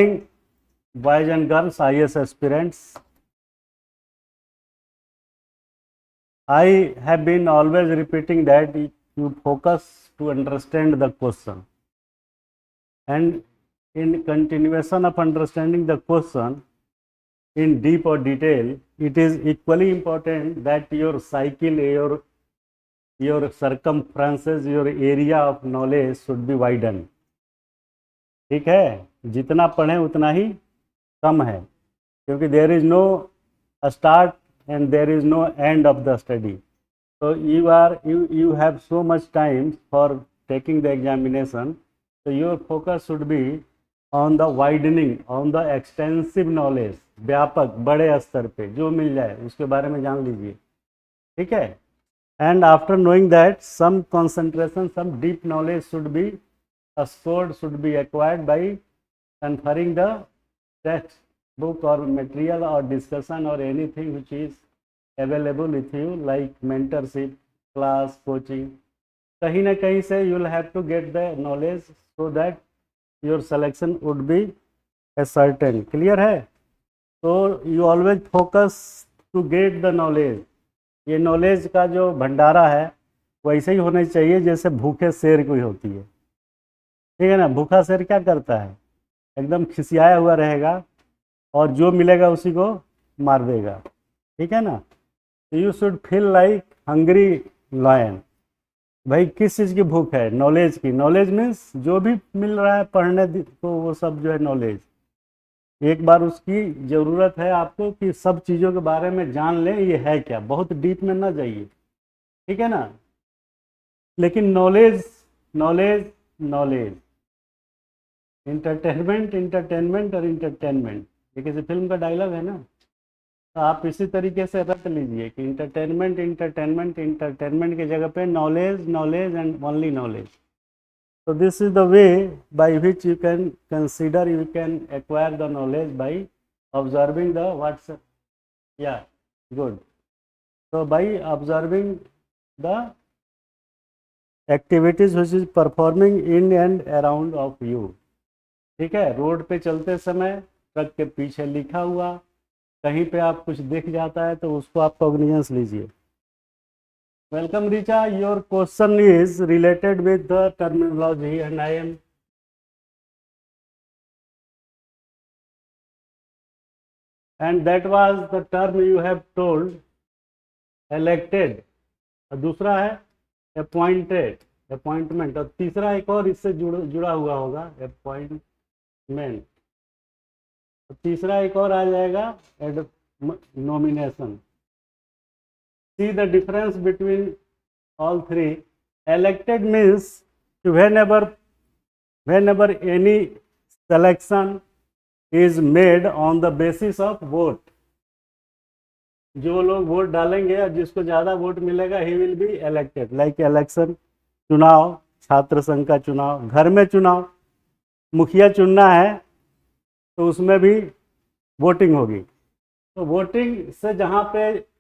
Boys and girls, IAS aspirants, I have been always repeating that you focus to understand the question, and in continuation of understanding the question in deep or detail, it is equally important that your cycle, your circumferences, your area of knowledge should be widened. ठीक है, जितना पढ़ें उतना ही कम है, क्योंकि there is no start and there is no end of the study. So you have so much time for taking the examination. So your focus should be on the widening, on the extensive knowledge, व्यापक बड़े स्तर पे जो मिल जाए उसके बारे में जान लीजिए, ठीक है. And after knowing that, some concentration, some deep knowledge should be scored, should be acquired by conferring the text book or material or discussion or anything which is available with you, like mentorship, class, coaching. कहीं ना कहीं से you will have to get the knowledge so that your selection would be a certain. Clear है? So you always focus to get the knowledge. ये knowledge का जो भंडारा है वैसे ही होना चाहिए जैसे भूखे शेर कोई होती है, ठीक है ना. भूखा शेर क्या करता है, एकदम खिसियाया हुआ रहेगा और जो मिलेगा उसी को मार देगा, ठीक है ना. You should feel like hungry lion. भाई किस चीज़ की भूख है, नॉलेज की. नॉलेज मीन्स जो भी मिल रहा है पढ़ने को वो सब जो है नॉलेज. एक बार उसकी ज़रूरत है आपको कि सब चीज़ों के बारे में जान लें ये है क्या, बहुत डीप में ना जाइए, ठीक है ना. लेकिन नॉलेज नॉलेज नॉलेज, इंटरटेनमेंट और इंटरटेनमेंट, ये किसी फिल्म का डायलॉग है ना. तो आप इसी तरीके से रट लीजिए कि इंटरटेनमेंट की जगह पे knowledge and only knowledge. So this is the way by which you can consider, you can acquire the knowledge by observing the what's, yeah, good. So by observing the activities which is performing in and around of you. ठीक है, road पे चलते समय truck के पीछे लिखा हुआ कहीं पे आप कुछ दिख जाता है तो उसको आप कॉग्निजेंस लीजिए. Welcome Richa, your question is related with the terminology and I am and that was the term you have told, elected. दूसरा है अपॉइंटेड, अपॉइंटमेंट. और तीसरा एक और इससे जुड़ा हुआ होगा, अपॉइंटमेंट. तीसरा एक और आ जाएगा nomination. See the difference between all three. Elected means whenever any selection is made on the basis of vote. जो लोग वोट डालेंगे और जिसको ज़्यादा वोट मिलेगा he will be elected. Like election, चुनाव, छात्र संघ का चुनाव, घर में चुनाव, मुखिया चुनना है तो उसमें भी वोटिंग होगी. तो वोटिंग से जहाँ पे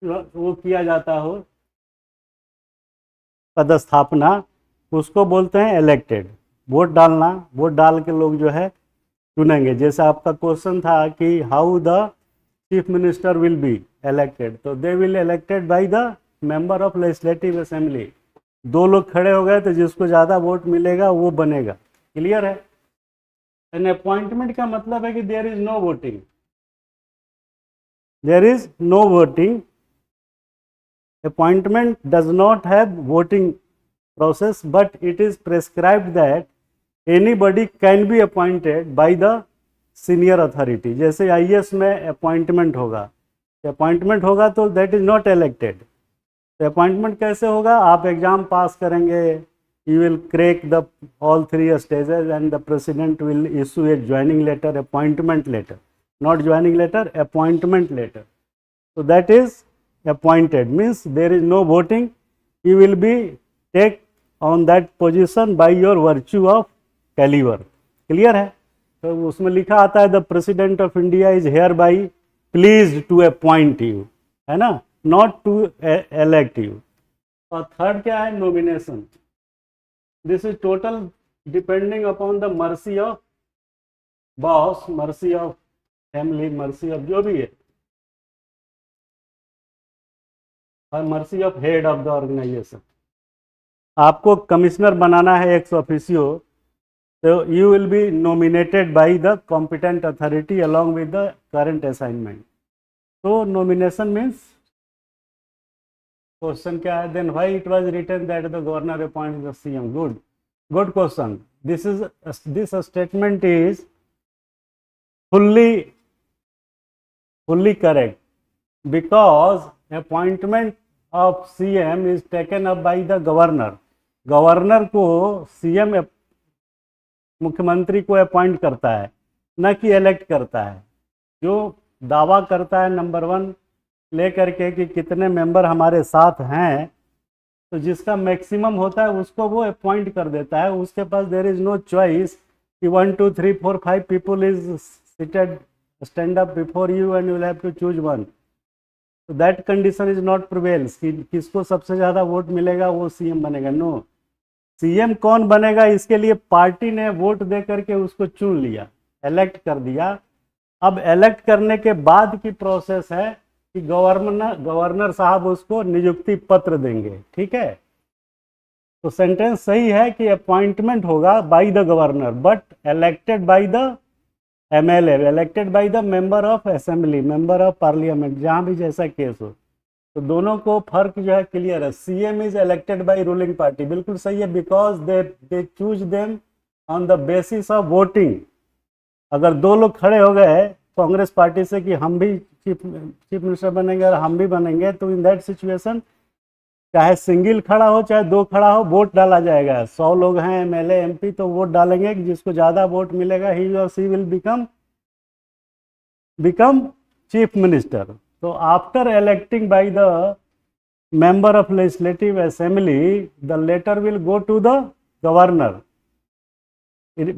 वो किया जाता हो पदस्थापना, उसको बोलते हैं इलेक्टेड. वोट डालना, वोट डाल के लोग जो है चुनेंगे. जैसे आपका क्वेश्चन था कि how the chief minister will be elected, तो they will elected by the member of legislative assembly. दो लोग खड़े हो गए तो जिसको ज़्यादा वोट मिलेगा वो बनेगा. क्लियर है. एन अपॉइंटमेंट का मतलब है कि there is no voting, there is no voting. Appointment does not have voting process, but it is prescribed that anybody can be appointed by the senior authority. जैसे IAS में appointment होगा, appointment होगा तो that is not elected. तो appointment कैसे होगा, आप exam पास करेंगे, you will crack the all three stages and the president will issue a joining letter, appointment letter, not joining letter, appointment letter. So that is appointed, means there is no voting, you will be take on that position by your virtue of caliber. Clear है. तो उसमें लिखा आता है the president of India is hereby please to appoint you, है ना, not to elect you. और third क्या है, boss, mercy of family, mercy of जो भी है, और mercy of head of the organisation. आपको कमिश्नर बनाना है एक्स ऑफिसियो, तो you will be nominated by the competent authority along with the current assignment. तो नॉमिनेशन मीन्स, क्वेश्चन क्या है, then why it was written that the governor appoints the CM. Good, good question. This statement is fully correct, because appointment of CM is taken up by the governor। Governor को CM मुख्यमंत्री को appoint करता है, न कि elect करता है। जो दावा करता है नंबर 1 लेकर के कि कितने मेंबर हमारे साथ हैं, तो जिसका मैक्सिमम होता है उसको वो अपॉइंट कर देता है। उसके पास देयर इज नो चॉइस कि 1 2 3 4 5 people is seated stand up before you and you will have to choose one, so that condition is not prevails कि किसको सबसे ज़्यादा वोट मिलेगा वो सीएम बनेगा। नो, सीएम कौन बनेगा इसके लिए पार्टी ने वोट दे करके उसको चुन लिया, इलेक्ट कर दिया। अब इलेक्ट करने के बाद की प्रोसेस है कि गवर्नर साहब उसको नियुक्ति पत्र देंगे। ठीक है, तो सेंटेंस सही है कि अपॉइंटमेंट होगा by the governor but elected by the MLA, elected by the member of assembly, member of parliament, जहां भी जैसा केस हो। तो दोनों को फर्क जो है क्लियर है। CM is elected by ruling party, बिल्कुल सही है, because they choose them on the basis of voting. अगर दो लोग खड़े हो गए कांग्रेस पार्टी से कि हम भी चीफ मिनिस्टर बनेंगे और हम भी बनेंगे, तो इन दैट सिचुएशन चाहे सिंगल खड़ा हो चाहे दो खड़ा हो, वोट डाला जाएगा। 100 लोग हैं एमएलए एमपी, तो वोट डालेंगे कि जिसको ज़्यादा वोट मिलेगा ही और सी विल बिकम चीफ मिनिस्टर। तो after electing by the member of legislative assembly, the letter will go to the governor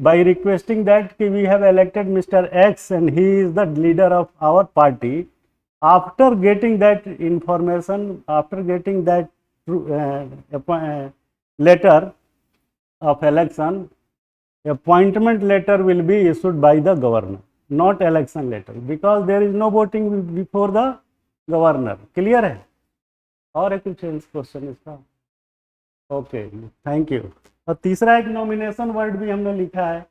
by requesting that we have elected Mr. X and he is the leader of our party. After getting that information, after getting that letter of election, appointment letter will be issued by the governor, not election letter, because there is no voting before the governor। Clear है? और एक question इसका? Okay, thank you. और तीसरा एक nomination word भी हमने लिखा है।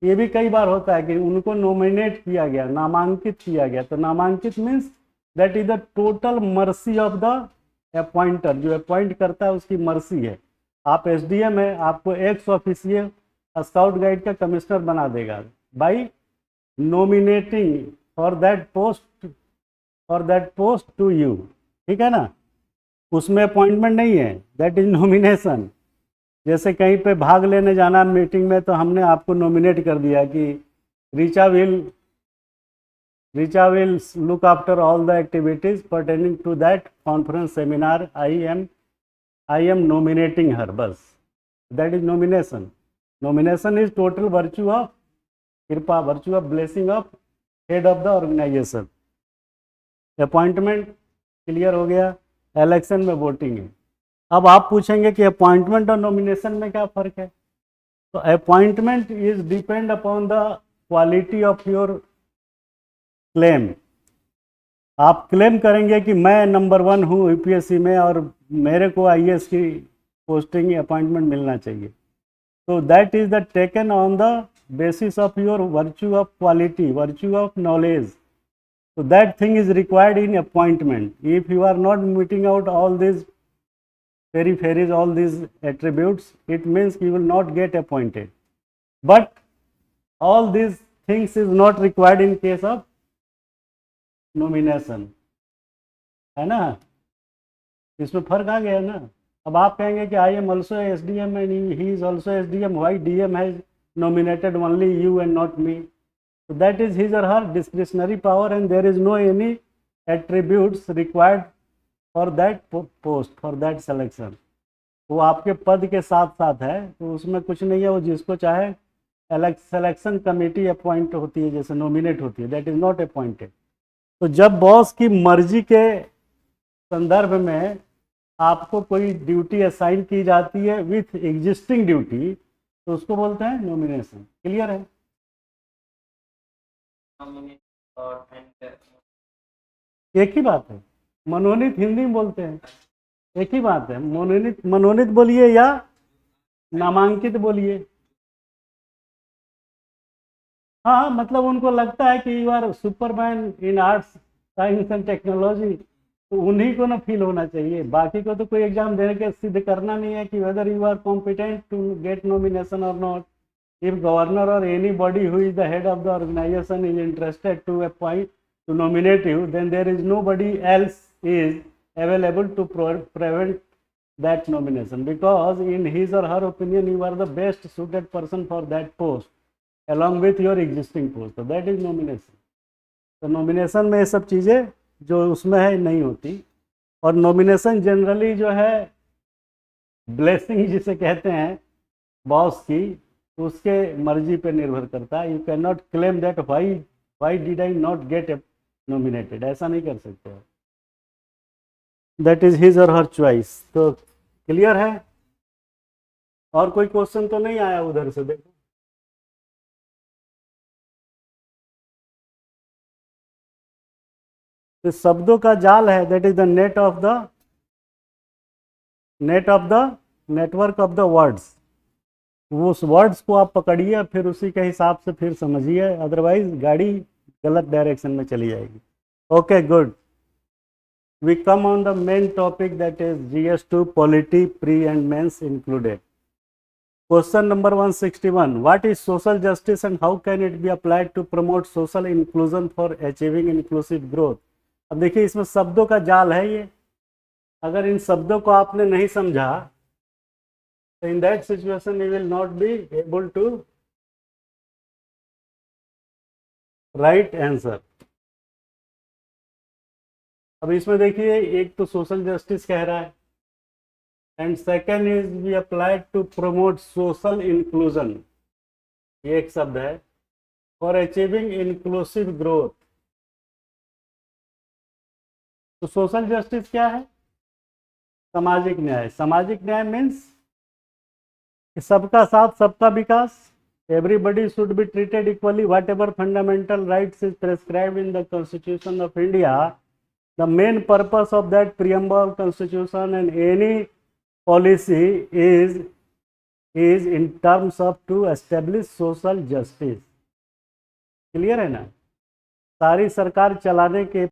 ये भी कई बार होता है कि उनको नॉमिनेट किया गया, नामांकित किया गया। तो नामांकित means that is the total mercy of the appointer, जो अपॉइंट करता है उसकी मर्सी है। आप एसडीएम है, आपको एक्स ऑफिशियल स्काउट गाइड का कमिश्नर बना देगा by nominating for that post to you. ठीक है ना, उसमें अपॉइंटमेंट नहीं है, दैट इज नॉमिनेशन। जैसे कहीं पे भाग लेने जाना मीटिंग में, तो हमने आपको नॉमिनेट कर दिया कि Richa will look after all the activities pertaining to that conference seminar, I am nominating her, बस that is nomination. Nomination is total virtue of कृपा, virtue of blessing of head of the organisation. Appointment clear हो गया, election में voting है। अब आप पूछेंगे कि अपॉइंटमेंट और नॉमिनेशन में क्या फ़र्क है? तो appointment is depend upon the quality of your claim. आप क्लेम करेंगे कि मैं नंबर 1 हूँ यूपीएससी में और मेरे को आईएएस की पोस्टिंग अपॉइंटमेंट मिलना चाहिए, तो that is the taken on the basis of your virtue of quality, virtue of knowledge. So that thing is required in appointment. If you are not meeting out all these peripheries, all these attributes, it means you will not get appointed. But all these things is not required in case of nomination, है ना? इसमें फर्क आ गया ना। अब आप कहेंगे कि I am also S D M and he is also S D M, why D M has nominated only you and not me? So that is his or her discretionary power and there is no any attributes required for that post, for that selection। वो आपके पद के साथ साथ है, तो उसमें कुछ नहीं है। वो जिसको चाहे सिलेक्शन कमेटी अपॉइंट होती है, जैसे नॉमिनेट होती है, दैट इज नॉट अपॉइंटेड। तो जब बॉस की मर्जी के संदर्भ में आपको कोई ड्यूटी असाइन की जाती है विथ एग्जिस्टिंग ड्यूटी, तो उसको बोलते हैं नॉमिनेशन। क्लियर है? एक ही बात है, मनोनीत हिंदी में बोलते हैं, एक ही बात है, मनोनीत मनोनीत बोलिए या नामांकित बोलिए। हाँ मतलब उनको लगता है कि you are superman in arts science and technology, तो उन्हीं को ना फील होना चाहिए, बाकी को तो कोई एग्जाम देने के सिद्ध करना नहीं है कि whether you are competent to get nomination और not. If governor or anybody who is the head of the organization is interested to appoint to nominate you, then there is nobody else is available to prevent that nomination, because in his or her opinion you are the best suited person for that post along with your existing post, so that is nomination। तो nomination में ये सब चीज़ें जो उसमें है नहीं होती, और नॉमिनेशन जनरली जो है ब्लेसिंग जिसे कहते हैं बॉस की, उसके मर्जी पे निर्भर करता है। You can not claim that why did I not gate nominated, ऐसा नहीं कर सकते। दैट इज हिज और हर चॉइस। तो क्लियर है? और कोई क्वेश्चन तो नहीं आया उधर से? देखो तो शब्दों का जाल है, that is the net of the network of the words. उस वर्ड्स को आप पकड़िए, फिर उसी के हिसाब से फिर समझिए, अदरवाइज गाड़ी गलत डायरेक्शन में चली जाएगी। Okay good, we come on the main topic, that is GS2 polity pre and mains included। Question number 161, what is social justice and how can it be applied to promote social inclusion for achieving inclusive growth। अब देखिए इसमें शब्दों का जाल है ये, अगर इन शब्दों को आपने नहीं समझा तो in that situation you will not be able to write answer। अब इसमें देखिए एक तो सोशल जस्टिस कह रहा है, and second is be applied to promote social inclusion, ये एक शब्द है, फॉर अचीविंग इंक्लूसिव ग्रोथ। तो सोशल जस्टिस क्या है? सामाजिक न्याय। सामाजिक न्याय मीन्स सबका साथ सबका विकास, everybody should be treated equally, whatever fundamental rights is prescribed in the Constitution of India, the main purpose of that preamble constitution and any policy is in terms of to establish social justice। Clear है ना? सारी सरकार चलाने के